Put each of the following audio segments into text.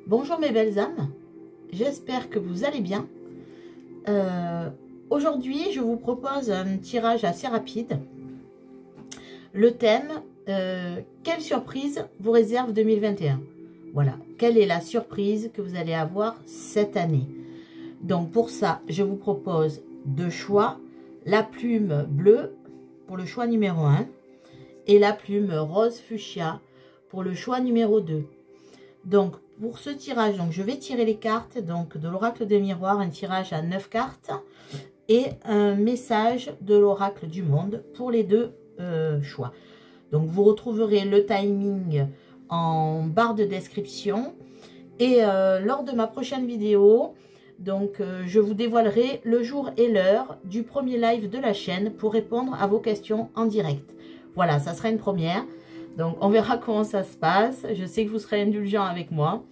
Bonjour mes belles âmes, j'espère que vous allez bien. Aujourd'hui, je vous propose un tirage assez rapide. Le thème, quelle surprise vous réserve 2021? Voilà, quelle est la surprise que vous allez avoir cette année? Donc pour ça, je vous propose deux choix. La plume bleue pour le choix numéro 1 et la plume rose fuchsia pour le choix numéro 2. Donc pour ce tirage, donc je vais tirer les cartes donc de l'oracle des miroirs, un tirage à 9 cartes et un message de l'oracle du monde pour les deux choix. Donc vous retrouverez le timing en barre de description et lors de ma prochaine vidéo, donc je vous dévoilerai le jour et l'heure du premier live de la chaîne pour répondre à vos questions en direct. Voilà, ça sera une première. Donc on verra comment ça se passe. Je sais que vous serez indulgents avec moi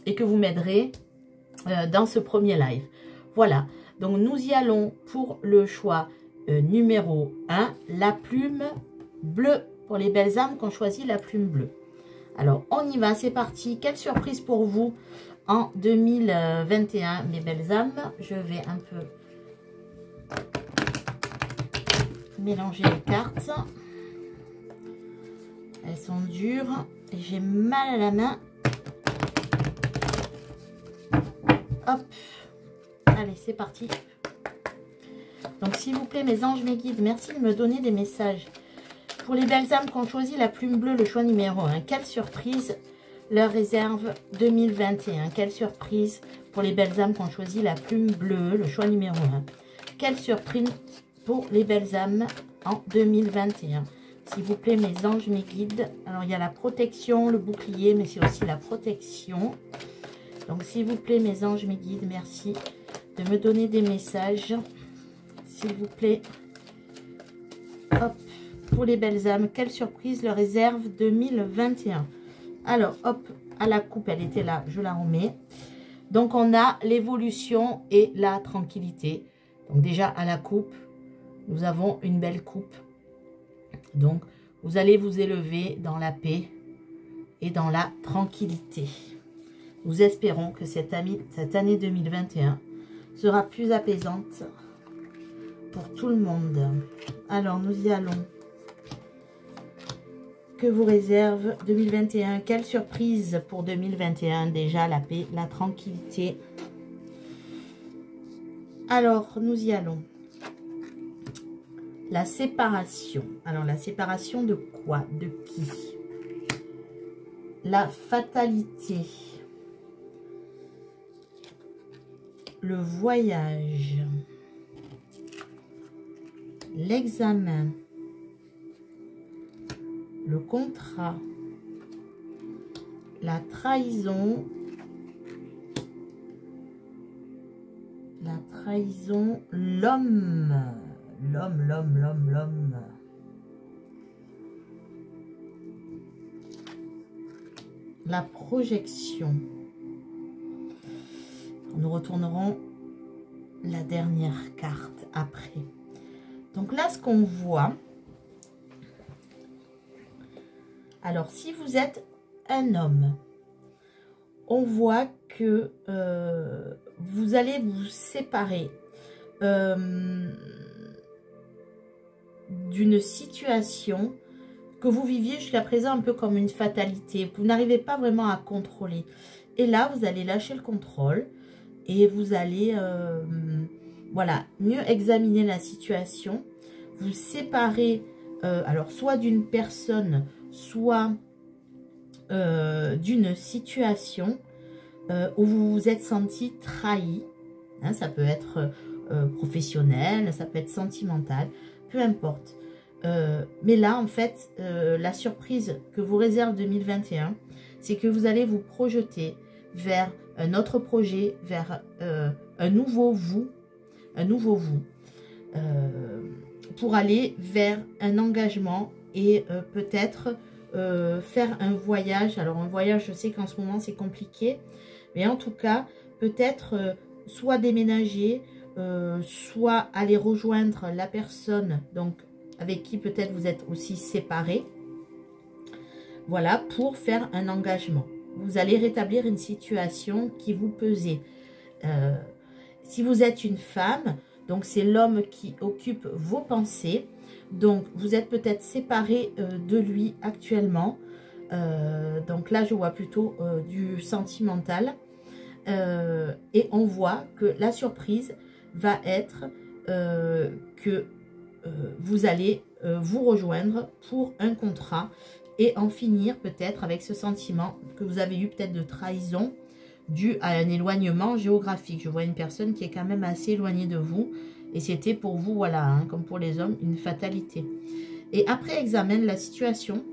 et que vous m'aiderez dans ce premier live. Voilà, donc nous y allons pour le choix numéro 1, la plume bleue, pour les belles âmes qui ont choisi la plume bleue. Alors on y va, c'est parti. Quelle surprise pour vous en 2021, mes belles âmes? Je vais un peu mélanger les cartes. Elles sont dures et j'ai mal à la main. Hop. Allez, c'est parti. Donc, s'il vous plaît, mes anges, mes guides, merci de me donner des messages. Pour les belles âmes qui ont choisi la plume bleue, le choix numéro 1, quelle surprise leur réserve 2021? Quelle surprise pour les belles âmes qui ont choisi la plume bleue, le choix numéro 1? Quelle surprise pour les belles âmes en 2021? S'il vous plaît, mes anges, mes guides. Alors, il y a la protection, le bouclier, mais c'est aussi la protection. Donc, s'il vous plaît, mes anges, mes guides, merci de me donner des messages. S'il vous plaît. Hop. Pour les belles âmes, quelle surprise leur réserve 2021? Alors, hop, à la coupe, elle était là, je la remets. Donc, on a l'évolution et la tranquillité. Donc, déjà, à la coupe, nous avons une belle coupe. Donc, vous allez vous élever dans la paix et dans la tranquillité. Nous espérons que cette année 2021 sera plus apaisante pour tout le monde. Alors, nous y allons. Que vous réserve 2021? Quelle surprise pour 2021? Déjà, la paix, la tranquillité. Alors, nous y allons. La séparation. Alors, la séparation de quoi? De qui? La fatalité. Le voyage. L'examen. Le contrat. La trahison. La trahison. L'homme. L'homme. La projection. Nous retournerons la dernière carte après. Donc là, ce qu'on voit. Alors, si vous êtes un homme, on voit que vous allez vous séparer d'une situation que vous viviez jusqu'à présent un peu comme une fatalité, que vous n'arrivez pas vraiment à contrôler. Et là, vous allez lâcher le contrôle et vous allez voilà, mieux examiner la situation, vous séparer alors soit d'une personne, soit d'une situation où vous vous êtes senti trahi. Hein, ça peut être professionnel, ça peut être sentimental, peu importe. Mais là, en fait, la surprise que vous réserve 2021, c'est que vous allez vous projeter vers un autre projet, vers un nouveau vous, pour aller vers un engagement et peut-être faire un voyage. Alors, un voyage, je sais qu'en ce moment, c'est compliqué, mais en tout cas, peut-être soit déménager, soit aller rejoindre la personne donc avec qui peut-être vous êtes aussi séparés. Voilà, pour faire un engagement. vous allez rétablir une situation qui vous pesait. Si vous êtes une femme, donc c'est l'homme qui occupe vos pensées. Donc vous êtes peut-être séparé de lui actuellement. Donc là je vois plutôt du sentimental. Et on voit que la surprise va être que vous allez vous rejoindre pour un contrat et en finir peut-être avec ce sentiment que vous avez eu peut-être de trahison dû à un éloignement géographique. Je vois une personne qui est quand même assez éloignée de vous et c'était pour vous, voilà, hein, comme pour les hommes, une fatalité. Et après examen de la situation,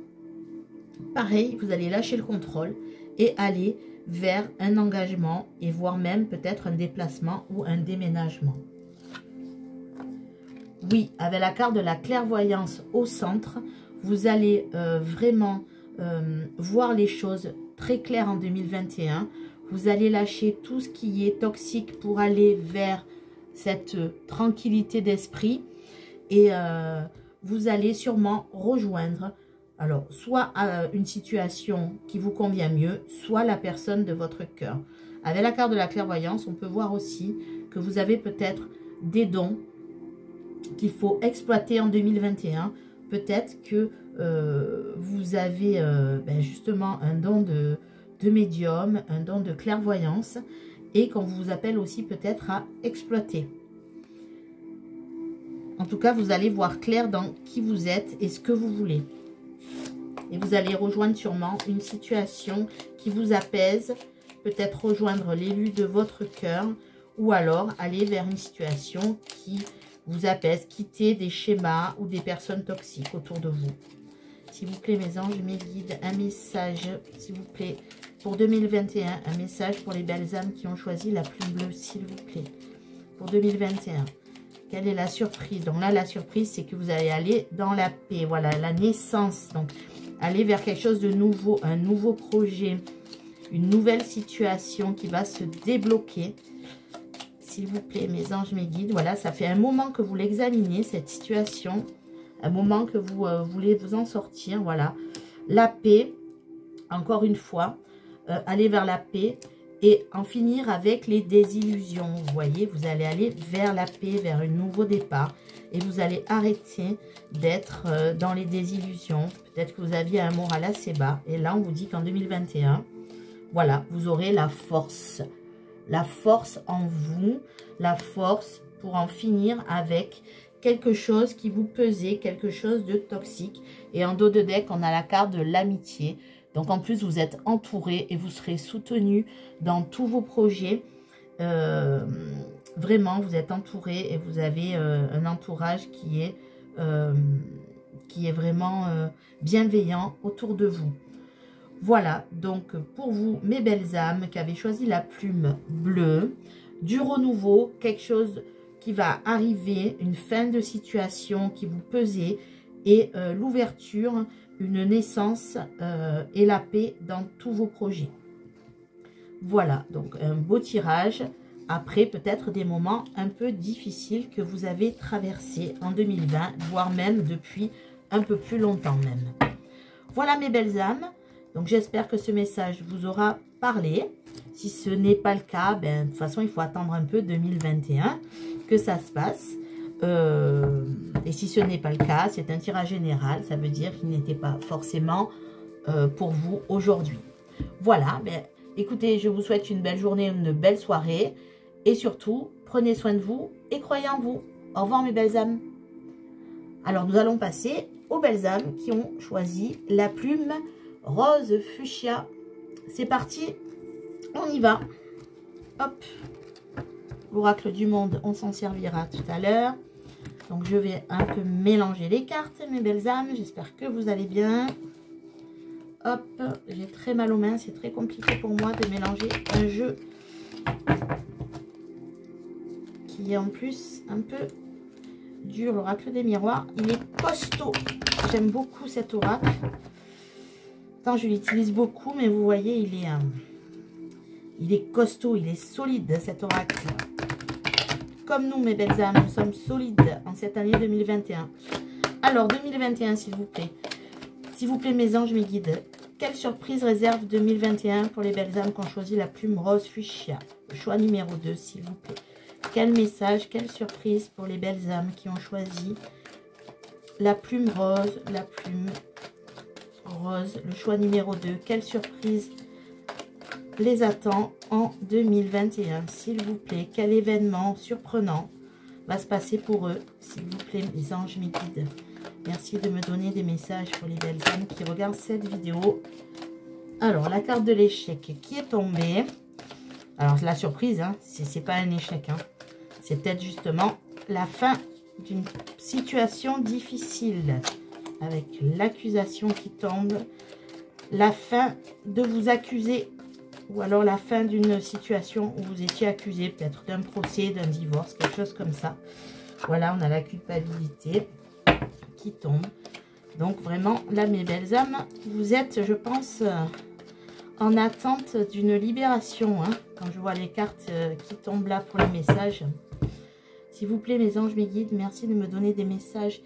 pareil, vous allez lâcher le contrôle et aller vers un engagement et voire même peut-être un déplacement ou un déménagement. Oui, avec la carte de la clairvoyance au centre, vous allez vraiment voir les choses très claires en 2021. Vous allez lâcher tout ce qui est toxique pour aller vers cette tranquillité d'esprit. Et vous allez sûrement rejoindre, alors, soit une situation qui vous convient mieux, soit la personne de votre cœur. Avec la carte de la clairvoyance, on peut voir aussi que vous avez peut-être des dons qu'il faut exploiter en 2021. Peut-être que vous avez justement un don de médium, un don de clairvoyance et qu'on vous appelle aussi peut-être à exploiter. En tout cas, vous allez voir clair dans qui vous êtes et ce que vous voulez. Et vous allez rejoindre sûrement une situation qui vous apaise, peut-être rejoindre l'élu de votre cœur ou alors aller vers une situation qui vous apaise, quitter des schémas ou des personnes toxiques autour de vous. S'il vous plaît, mes anges, mes guides, un message, s'il vous plaît, pour 2021, un message pour les belles âmes qui ont choisi la plume bleue, s'il vous plaît, pour 2021. Quelle est la surprise? Donc là, la surprise, c'est que vous allez aller dans la paix, voilà, la naissance, donc aller vers quelque chose de nouveau, un nouveau projet, une nouvelle situation qui va se débloquer. S'il vous plaît, mes anges, mes guides, voilà, ça fait un moment que vous l'examinez, cette situation, un moment que vous voulez vous en sortir, voilà. La paix, encore une fois, aller vers la paix et en finir avec les désillusions. Vous voyez, vous allez aller vers la paix, vers un nouveau départ et vous allez arrêter d'être dans les désillusions. Peut-être que vous aviez un moral assez bas et là, on vous dit qu'en 2021, voilà, vous aurez la force en vous, la force pour en finir avec quelque chose qui vous pesait, quelque chose de toxique. Et en dos de deck, on a la carte de l'amitié. Donc en plus, vous êtes entouré et vous serez soutenu dans tous vos projets. Vraiment, vous êtes entouré et vous avez un entourage qui est vraiment bienveillant autour de vous. Voilà, donc pour vous, mes belles âmes qui avez choisi la plume bleue, du renouveau, quelque chose qui va arriver, une fin de situation qui vous pesait et l'ouverture, une naissance et la paix dans tous vos projets. Voilà, donc un beau tirage après peut-être des moments un peu difficiles que vous avez traversés en 2020, voire même depuis un peu plus longtemps même. Voilà mes belles âmes. Donc, j'espère que ce message vous aura parlé. Si ce n'est pas le cas, ben, de toute façon, il faut attendre un peu 2021 que ça se passe. Et si ce n'est pas le cas, c'est un tirage général. Ça veut dire qu'il n'était pas forcément pour vous aujourd'hui. Voilà. Ben, écoutez, je vous souhaite une belle journée, une belle soirée. Et surtout, prenez soin de vous et croyez en vous. Au revoir mes belles âmes. Alors, nous allons passer aux belles âmes qui ont choisi la plume rose fuchsia. C'est parti, on y va. Hop, l'oracle du monde, on s'en servira tout à l'heure. Donc je vais un peu mélanger les cartes, mes belles âmes. J'espère que vous allez bien. Hop, j'ai très mal aux mains, c'est très compliqué pour moi de mélanger un jeu qui est en plus un peu dur. L'oracle des miroirs, il est costaud. J'aime beaucoup cet oracle. Je l'utilise beaucoup, mais vous voyez, il est costaud, il est solide, cet oracle. Comme nous, mes belles âmes, nous sommes solides en cette année 2021. Alors, 2021, s'il vous plaît. S'il vous plaît, mes anges, mes guides, quelle surprise réserve 2021 pour les belles âmes qui ont choisi la plume rose fuchsia? Le choix numéro 2, s'il vous plaît. Quel message, quelle surprise pour les belles âmes qui ont choisi la plume rose, le choix numéro 2. Quelle surprise les attend en 2021, s'il vous plaît? Quel événement surprenant va se passer pour eux, s'il vous plaît, mes anges, mes guides? Merci de me donner des messages pour les belles âmes qui regardent cette vidéo. Alors, la carte de l'échec qui est tombée. Alors, la surprise, hein, c'est pas un échec. Hein. C'est peut-être justement la fin d'une situation difficile. Avec l'accusation qui tombe. La fin de vous accuser. Ou alors la fin d'une situation où vous étiez accusé. Peut-être d'un procès, d'un divorce, quelque chose comme ça. Voilà, on a la culpabilité qui tombe. Donc vraiment, là, mes belles âmes, vous êtes, je pense, en attente d'une libération. Hein, quand je vois les cartes qui tombent là pour les messages. S'il vous plaît, mes anges, mes guides, merci de me donner des messages.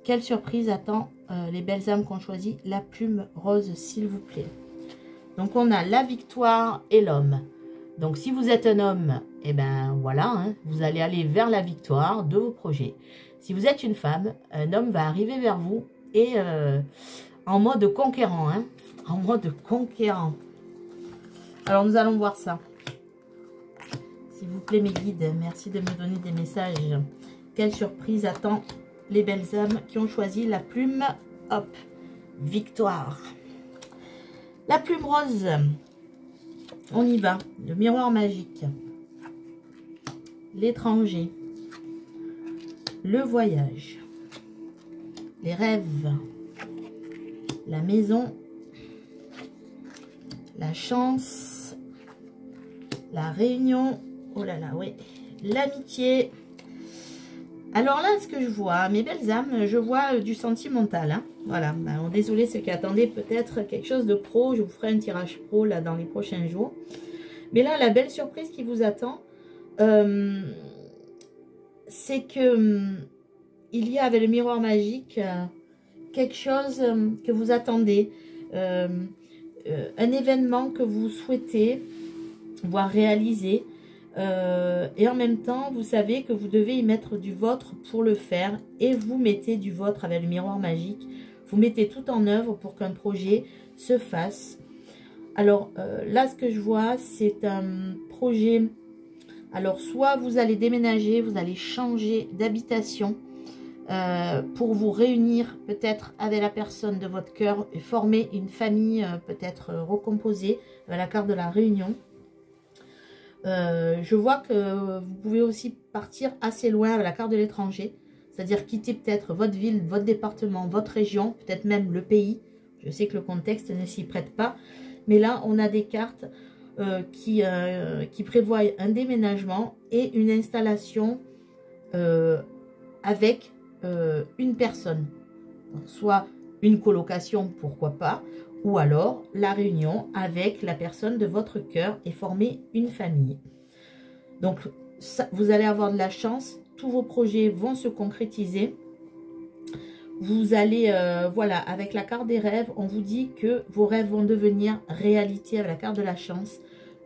Quelle surprise attend les belles âmes qui ont choisi la plume rose, s'il vous plaît? Donc, on a la victoire et l'homme. Donc, si vous êtes un homme, eh ben voilà, hein, vous allez aller vers la victoire de vos projets. Si vous êtes une femme, un homme va arriver vers vous et en mode conquérant. Hein, en mode conquérant. Alors, nous allons voir ça. S'il vous plaît, mes guides, merci de me donner des messages. Quelle surprise attend les belles âmes qui ont choisi la plume, hop, victoire. La plume rose, on y va. Le miroir magique, l'étranger, le voyage, les rêves, la maison, la chance, la réunion, oh là là, oui, l'amitié. Alors là, ce que je vois, mes belles âmes, je vois du sentimental. Hein. Voilà, ben, désolé ceux qui attendaient peut-être quelque chose de pro. Je vous ferai un tirage pro là dans les prochains jours. Mais là, la belle surprise qui vous attend, c'est que il y a avec le miroir magique quelque chose que vous attendez. Un événement que vous souhaitez voir réaliser. Et en même temps, vous savez que vous devez y mettre du vôtre pour le faire. Et vous mettez du vôtre avec le miroir magique. Vous mettez tout en œuvre pour qu'un projet se fasse. Alors là, ce que je vois, c'est un projet. Alors, soit vous allez déménager, vous allez changer d'habitation pour vous réunir peut-être avec la personne de votre cœur et former une famille peut-être recomposée avec la carte de la réunion. Je vois que vous pouvez aussi partir assez loin avec la carte de l'étranger, c'est-à-dire quitter peut-être votre ville, votre département, votre région, peut-être même le pays. Je sais que le contexte ne s'y prête pas, mais là on a des cartes qui prévoient un déménagement et une installation avec une personne, donc, soit une colocation, pourquoi pas, ou alors la réunion avec la personne de votre cœur et former une famille. Donc, ça, vous allez avoir de la chance. Tous vos projets vont se concrétiser. Vous allez, voilà, avec la carte des rêves, on vous dit que vos rêves vont devenir réalité avec la carte de la chance.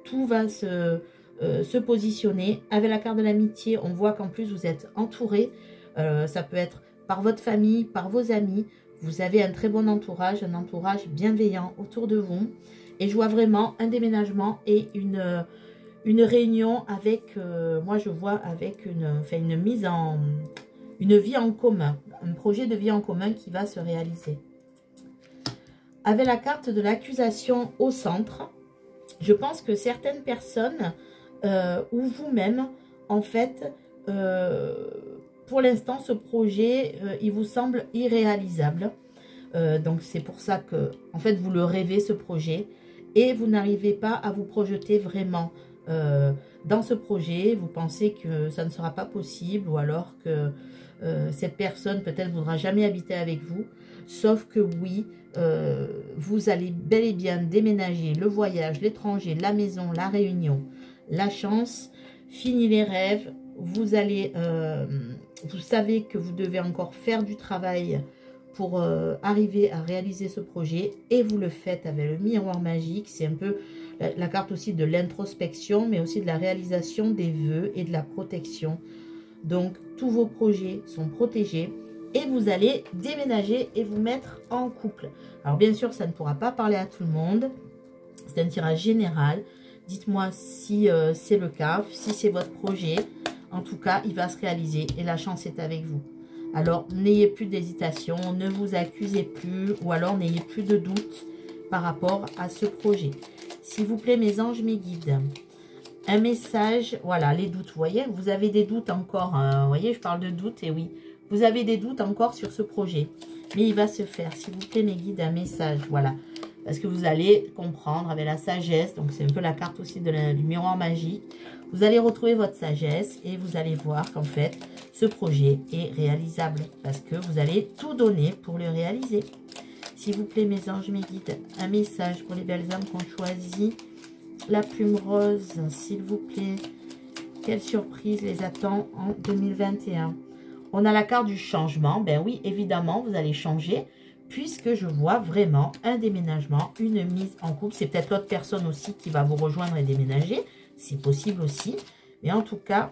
Tout va se positionner. Avec la carte de l'amitié, on voit qu'en plus, vous êtes entouré. Ça peut être par votre famille, par vos amis. Vous avez un très bon entourage, un entourage bienveillant autour de vous. Et je vois vraiment un déménagement et une réunion avec, moi je vois avec une vie en commun. Un projet de vie en commun qui va se réaliser. Avec la carte de l'accusation au centre, je pense que certaines personnes, ou vous-même, en fait, pour l'instant, ce projet, il vous semble irréalisable. Donc, c'est pour ça que, en fait, vous le rêvez, ce projet. Et vous n'arrivez pas à vous projeter vraiment dans ce projet. Vous pensez que ça ne sera pas possible. Ou alors que cette personne, peut-être, ne voudra jamais habiter avec vous. Sauf que oui, vous allez bel et bien déménager, le voyage, l'étranger, la maison, la réunion, la chance, fini les rêves. Vous allez, vous savez que vous devez encore faire du travail pour arriver à réaliser ce projet. Et vous le faites avec le miroir magique. C'est un peu la carte aussi de l'introspection, mais aussi de la réalisation des vœux et de la protection. Donc, tous vos projets sont protégés. Et vous allez déménager et vous mettre en couple. Alors, bien sûr, ça ne pourra pas parler à tout le monde. C'est un tirage général. Dites-moi si c'est le cas, si c'est votre projet. En tout cas, il va se réaliser et la chance est avec vous. Alors, n'ayez plus d'hésitation, ne vous accusez plus ou alors n'ayez plus de doute par rapport à ce projet. S'il vous plaît, mes anges, mes guides, un message, voilà, les doutes, vous voyez, vous avez des doutes encore, vous voyez, je parle de doutes, et oui, vous avez des doutes encore sur ce projet, mais il va se faire, s'il vous plaît, mes guides, un message, voilà, parce que vous allez comprendre avec la sagesse, donc c'est un peu la carte aussi du miroir magique, vous allez retrouver votre sagesse et vous allez voir qu'en fait, ce projet est réalisable, parce que vous allez tout donner pour le réaliser. S'il vous plaît, mes anges, mes guides, un message pour les belles âmes qu'on choisit. La plume rose, s'il vous plaît. Quelle surprise les attend en 2021? On a la carte du changement. Ben oui, évidemment, vous allez changer puisque je vois vraiment un déménagement, une mise en couple. C'est peut-être l'autre personne aussi qui va vous rejoindre et déménager. C'est possible aussi. Mais en tout cas,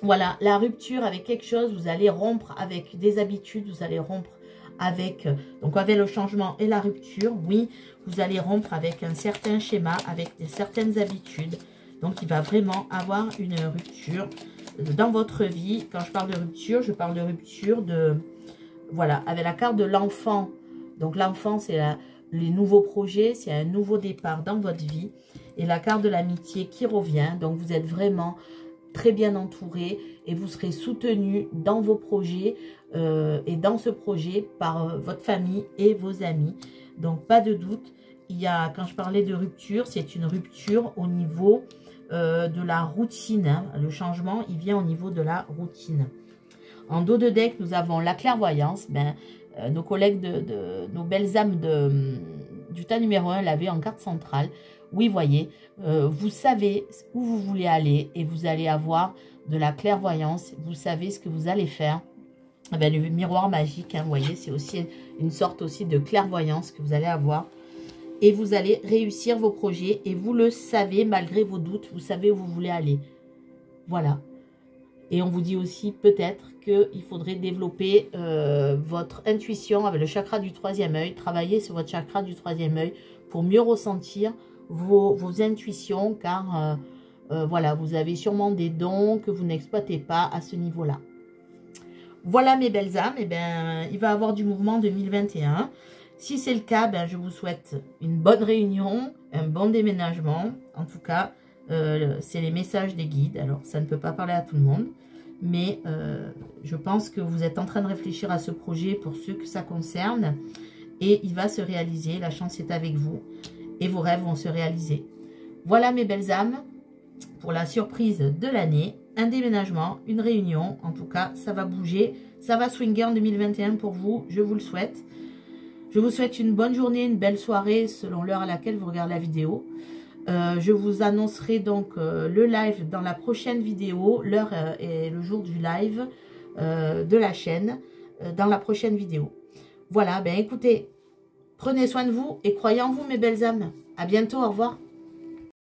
voilà, la rupture avec quelque chose. Vous allez rompre avec des habitudes. Vous allez rompre avec, donc avec le changement et la rupture, oui, vous allez rompre avec un certain schéma, avec certaines habitudes. Donc, il va vraiment avoir une rupture dans votre vie. Quand je parle de rupture de, voilà, avec la carte de l'enfant. Donc, l'enfant, c'est les nouveaux projets, c'est un nouveau départ dans votre vie. Et la carte de l'amitié qui revient. Donc, vous êtes vraiment très bien entouré et vous serez soutenu dans vos projets et dans ce projet par votre famille et vos amis. Donc, pas de doute. Il y a, quand je parlais de rupture, c'est une rupture au niveau de la routine. Hein. Le changement, il vient au niveau de la routine. En dos de deck, nous avons la clairvoyance. Ben, nos collègues nos belles âmes du tas numéro 1 l'avaient en carte centrale. Oui, voyez, vous savez où vous voulez aller et vous allez avoir de la clairvoyance. Vous savez ce que vous allez faire. Eh bien, le miroir magique, hein, vous voyez, c'est aussi une sorte aussi de clairvoyance que vous allez avoir. Et vous allez réussir vos projets et vous le savez, malgré vos doutes, vous savez où vous voulez aller. Voilà. Et on vous dit aussi peut-être qu'il faudrait développer votre intuition avec le chakra du troisième œil, travailler sur votre chakra du troisième œil pour mieux ressentir vos intuitions, car voilà, vous avez sûrement des dons que vous n'exploitez pas à ce niveau-là. Voilà mes belles âmes, et bien, il va y avoir du mouvement 2021. Si c'est le cas, ben, je vous souhaite une bonne réunion, un bon déménagement. En tout cas, c'est les messages des guides. Alors, ça ne peut pas parler à tout le monde, mais je pense que vous êtes en train de réfléchir à ce projet pour ceux que ça concerne. Et il va se réaliser, la chance est avec vous. Et vos rêves vont se réaliser. Voilà mes belles âmes, pour la surprise de l'année. Un déménagement, une réunion, en tout cas, ça va bouger. Ça va swinger en 2021 pour vous, je vous le souhaite. Je vous souhaite une bonne journée, une belle soirée, selon l'heure à laquelle vous regardez la vidéo. Je vous annoncerai donc le live dans la prochaine vidéo, l'heure et le jour du live de la chaîne, dans la prochaine vidéo. Voilà, ben écoutez, prenez soin de vous et croyez en vous mes belles âmes. À bientôt, au revoir.